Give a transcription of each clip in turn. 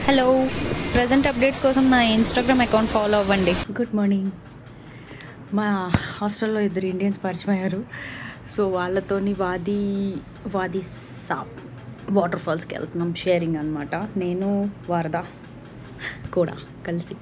Hello, present updates కోసం నా Instagram account follow అవ్వండి. Good morning. మా హాస్టల్లో ఇద్దరు ఇండియన్స్ పరిచయం అయ్యారు. సో వాళ్ళతోని వాది సాప్ వాటర్ ఫాల్స్కి వెళ్తున్నాం. షేరింగ్ అనమాట. నేను వరద కూడా కలిసి.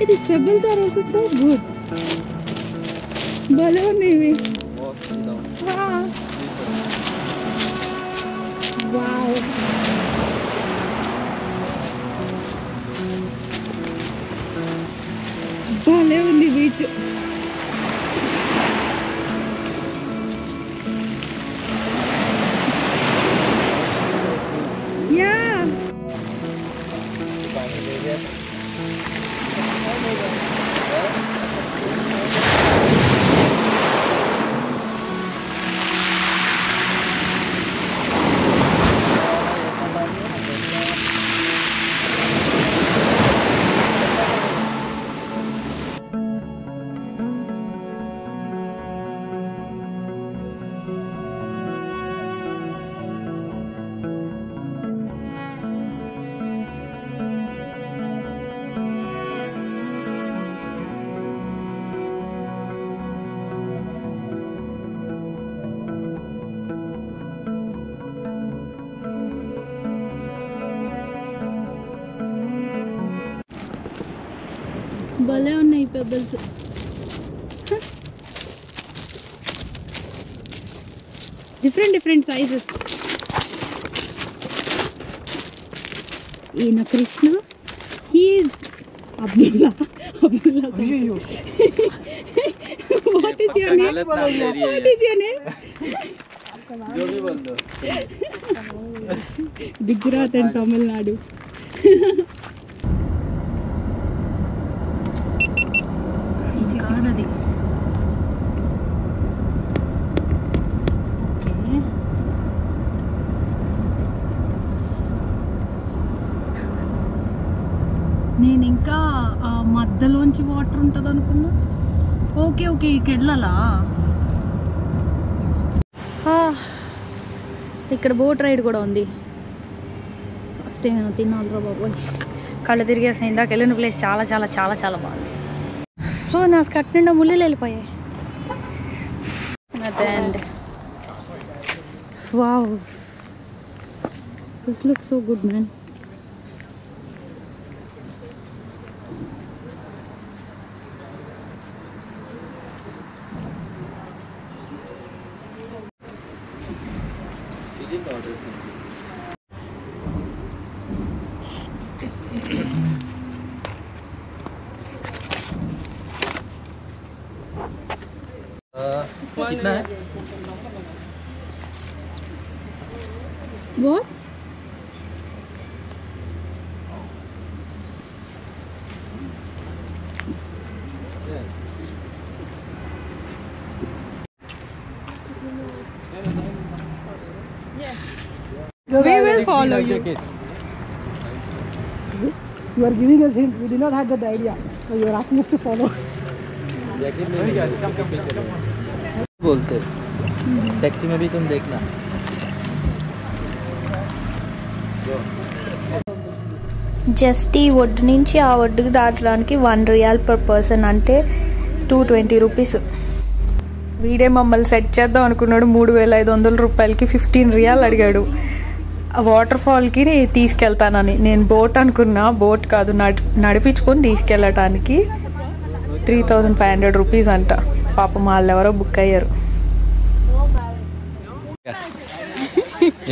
These pebbles are also so good. Balloon maybe. Ah. Wow. Balloon on the beach. Yeah. భలే ఉన్నాయి పెబల్స్. Different sizes. ఈయన Krishna, he is Abdullah. What is your name? Gujarat and Tamil Nadu. కాదది. ఓకే, నేను ఇంకా ఆ మధ్యలోంచి వాటర్ ఉంటుంది అనుకున్నా. ఓకే ఇక్కడికి వెళ్ళాలా? ఇక్కడ బోట్ రైడ్ కూడా ఉంది. ఫస్ట్ ఏమైనా తినాలిరా బాబు. కళ్ళు తిరిగేసి ఇందాక వెళ్ళిన ప్లేస్ చాలా చాలా చాలా చాలా బాగుంది. నా స్కర్ట్ నిండా ముళ్ళు వెళ్ళిపోయాయి. And wow, this looks so good man. कितना है? What? We will follow you. You are giving us hint. We did not have that idea. So you are asking us to follow. बोलते taxi में भी तुम देखना. Just ఈ ఒడ్డు నుంచి ఆ ఒడ్డుకి దాటడానికి ₹1 per person, అంటే 220 రూపీస్. వీడే మమ్మల్ని సెట్ చేద్దాం అనుకున్నాడు. ₹3,500కి ₹15 అడిగాడు. వాటర్ ఫాల్కి తీసుకెళ్తానని. నేను బోట్ అనుకున్నా, బోట్ కాదు, నడిపించుకొని తీసుకెళ్ళటానికి 3,500 రూపీస్ అంట. పాపం వాళ్ళు ఎవరో బుక్ అయ్యారు.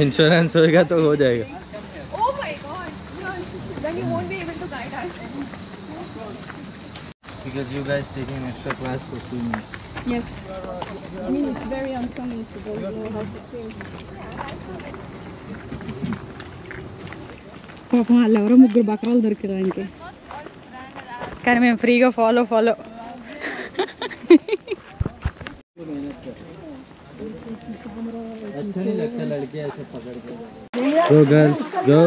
इंश्योरेंस होएगा तो हो जाएगा. that you guys taking extra class for swimming. Yes. I mean, it's very uncommon to don't know how to swim. పాపం వాళ్ళు ఎవరో ముగ్గురు బకరాలు దొరికారు ఆయనకి, కానీ మేము ఫ్రీగా ఫాలో अच्छा नहीं लगता लड़के ऐसे पकड़ के. So girls, go.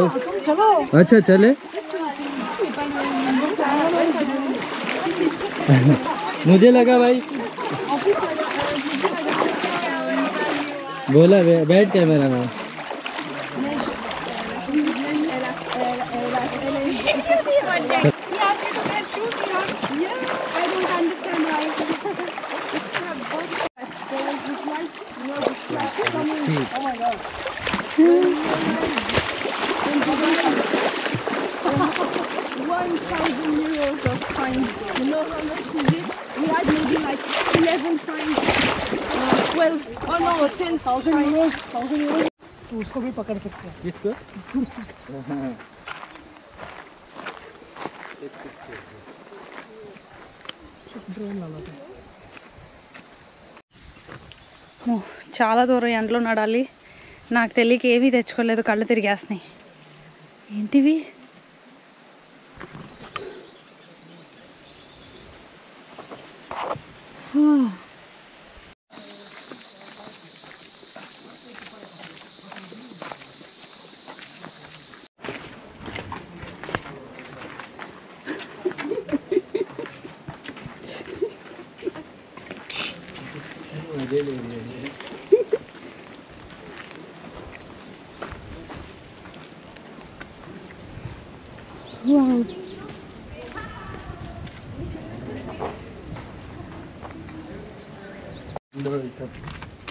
अच्छा चले. मुझे लगा भाई बोला बैठ कैमरा में. €1,000 of fines. You know how much we did? We had maybe like 11 fines, 12, oh no, 10,000 €1,000 तो उसको भी पकड़ सकते हैं. किसको? ड्रोन वाला था. చాలా దూరం ఎండలో నడాలి. నాకు తెలియక ఏమీ తెచ్చుకోలేదు, కళ్ళు తిరిగేస్తున్నాయి. ఏంటివి?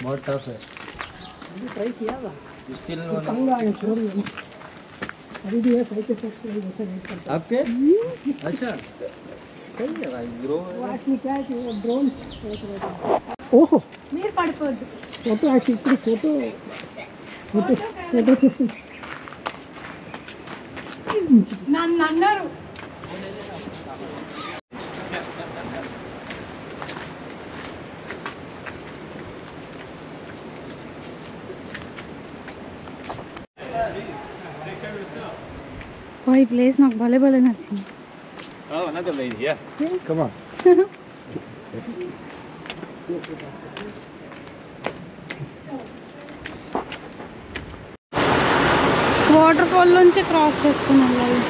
बहुत टफ है. ट्राई किया था. स्टिल तंग आ गया, छोड़ दिया. अभी भी है 5 के साथ वैसे नहीं करता. आपके अच्छा सही है भाई. ग्रो वो एक्चुअली क्या है कि वो ड्रोन्स ओहो మీరు పడిపోద్దు. फोटो एक्चुअली फोटो सेशन నన్ను అన్నారు. ఈ ప్లేస్ నాకు భలే నచ్చింది. Oh, another lady, yeah. Come on. Water fall నుంచి క్రాస్ చేసుకుని వెళ్ళాలి.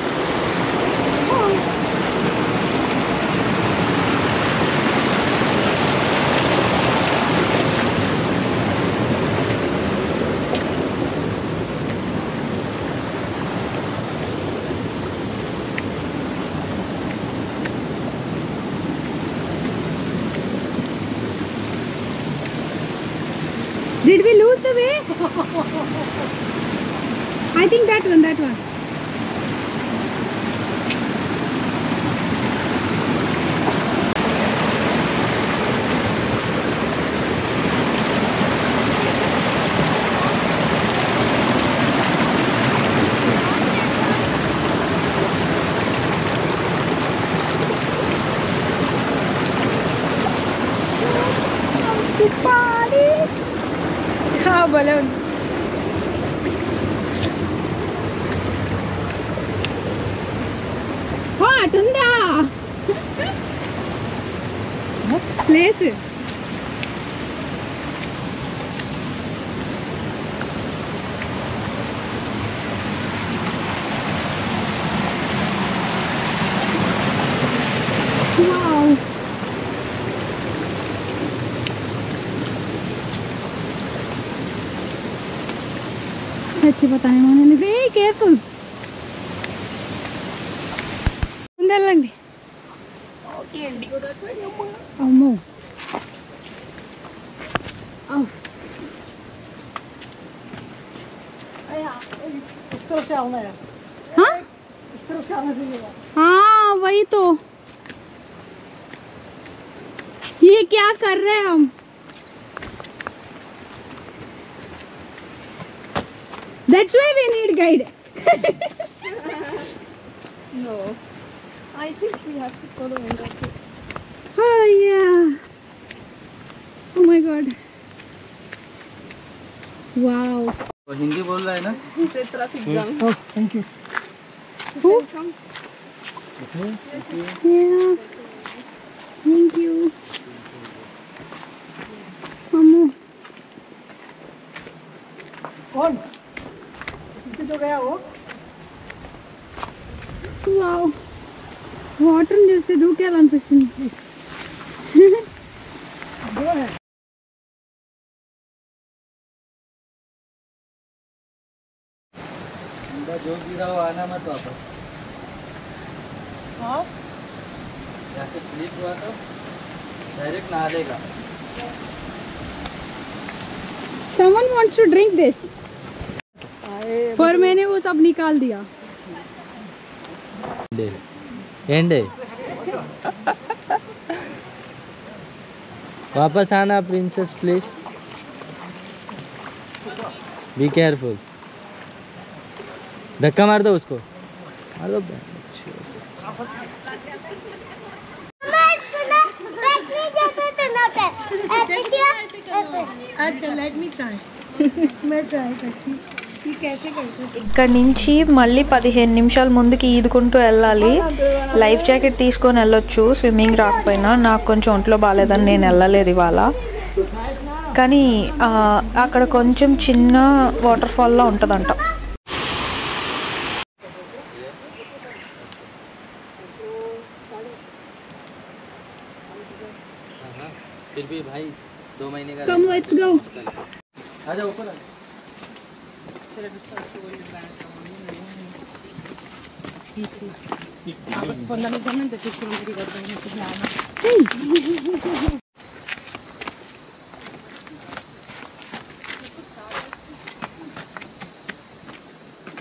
Did we lose the way? I think that one. భలే ఉంది. అటుందా ప్లేస్. सच्ची बताए मैंने बे केयरफुल ఉండాలండి. అమ్మో इस तरफ से आना है. हाँ इस तरफ से आना चाहिए. हाँ वही तो. ये क्या कर रहे हैं हम? That's why we need guide. No, I think we have to follow him. That's it. yeah. Oh my god. Wow. वो हिंदी बोल रहा है ना? Oh, thank you. Who? Yeah. Thank you. Ammu. कौन? किससे जो गया वो? Wow. వాటర్ చూస్తే దూకేయాలనిపిస్తుంది. वो है. जो गिरा हो आना मत वापस. हाँ? यहाँ से स्लिप हुआ तो डायरेक्ट नहा लेगा. Someone wants to drink this. पर मैंने वो सब निकाल दिया. एंड वापस आना प्रिंसेस प्लीज. Be careful. धक्का मार दो उसको. मार दो. अच्छा लेट मी ट्राई. मैं ट्राई करती हूँ. ये कैसे करते हैं? ఇక్కడ నుంచి మళ్ళీ 15 నిమిషాల ముందుకి ఈదుకుంటూ వెళ్ళాలి. లైఫ్ జాకెట్ తీసుకొని వెళ్ళొచ్చు స్విమ్మింగ్ రాకపోయినా. నాకు కొంచెం ఒంట్లో బాగాలేదని నేను వెళ్ళలేదు ఇవాళ. కానీ అక్కడ కొంచెం చిన్న వాటర్ ఫాల్లో ఉంటుందంట. फिर भी भाई 2 महीने का. Come, let's go. आजा ऊपर.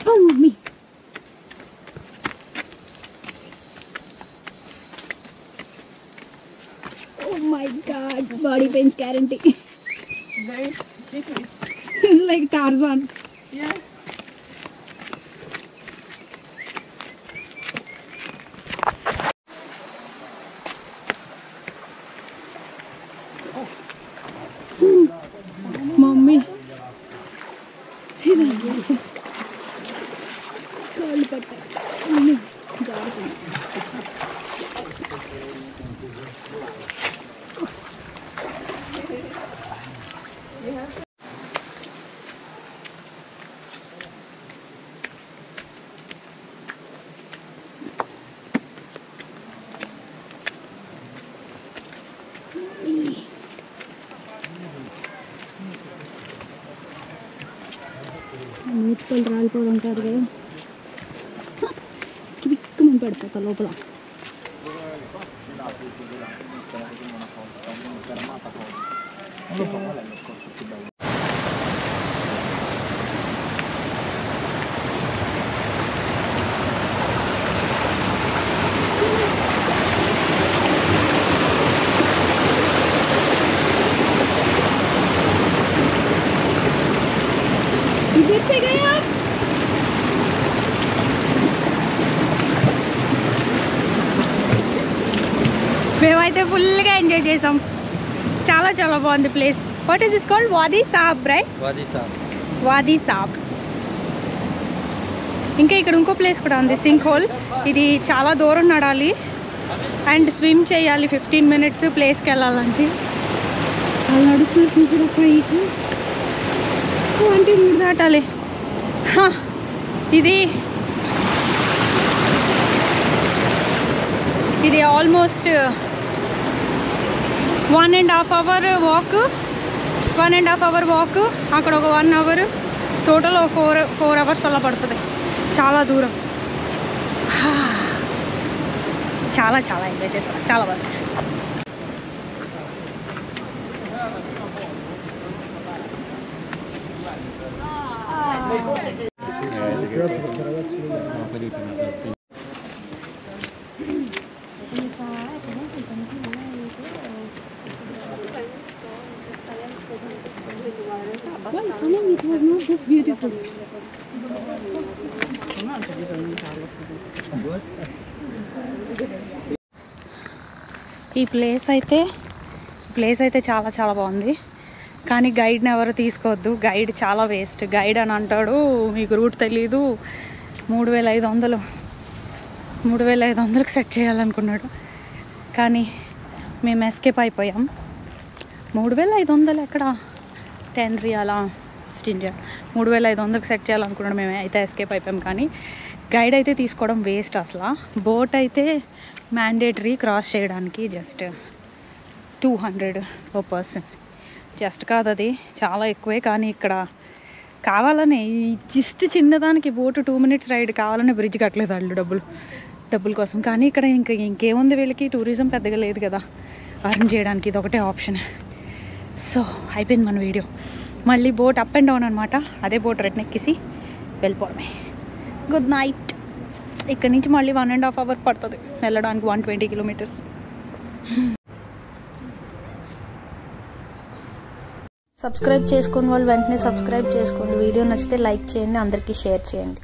Oh, mommy. Oh my god, body pains guarantee. It's like Tarzan. Yeah. Mommy. కాళ్ళు పట్టేస్తాయి. మూతిపళ్ళు రాలిపోవడం కాదు కదా, కిక్కుమని పడిపోతా లోపల. इधर से गए आप? మేమైతే ఫుల్గా ఎంజాయ్ చేసాం. చాలా చాలా బాగుంది place. What is this called? వాదీ సాబ్, రైట్? वादी साहब. వాదీ సాబ్. ఇంకా ఇక్కడ ఇంకో ప్లేస్ కూడా ఉంది, సింక్ హోల్. ఇది చాలా దూరం నడాలి అండ్ స్విమ్ చేయాలి 15 minutes ప్లేస్కి వెళ్ళాలంటే. వాళ్ళు నడుస్తున్నారు చూసారు పైకి. 20 minutes దాటాలి. ఇది almost 1.5 hour walk. 1.5 hour walk, అక్కడ ఒక 1 hour, టోటల్ 4 hours అలా పడుతుంది. చాలా దూరం. చాలా చాలా ఎంజాయ్ చేస్తాం, చాలా బాగా. It was not just beautiful. ఈ ప్లేస్ అయితే చాలా చాలా బాగుంది. కానీ గైడ్ని ఎవరు తీసుకోవద్దు. గైడ్ చాలా వేస్ట్. గైడ్ అని అంటాడు మీకు రూట్ తెలీదు, 3500కి సెట్ చేయాలనుకున్నాడు. కానీ మేము ఎస్కేప్ అయిపోయాం. 3500 ఎక్కడ, 10 రియాలా 15 రియాల్, 3500కి సెట్ చేయాలనుకున్నాడు. మేము అయితే ఎస్కేప్ అయిపోయాం. కానీ గైడ్ అయితే తీసుకోవడం వేస్ట్ అసలు. బోట్ అయితే మ్యాండేటరీ క్రాస్ చేయడానికి జస్ట్ 200 per person. జస్ట్ కాదు, అది చాలా ఎక్కువే. కానీ ఇక్కడ కావాలని జస్ట్ చిన్నదానికి బోటు 2 minutes రైడ్ కావాలని బ్రిడ్జ్ కట్టలేదు వాళ్ళు డబ్బుల కోసం. కానీ ఇక్కడ ఇంకేముంది, వీళ్ళకి టూరిజం పెద్దగా లేదు కదా అర్న్ చేయడానికి, ఇది ఒకటే ఆప్షన్. సో అయిపోయింది మన వీడియో. మళ్ళీ బోట్ అప్ అండ్ డౌన్ అనమాట. అదే బోట్ రిటర్న్ ఎక్కేసి వెళ్ళిపోవడమే. Good night. ఇక్కడ నుంచి మళ్ళీ 1.5 hours పడుతుంది వెళ్ళడానికి, 120 kilometers. సబ్స్క్రైబ్ చేసుకుని వాళ్ళు వెంటనే సబ్స్క్రైబ్ చేసుకోండి. వీడియో నచ్చితే లైక్ చేయండి, అందరికీ షేర్ చేయండి.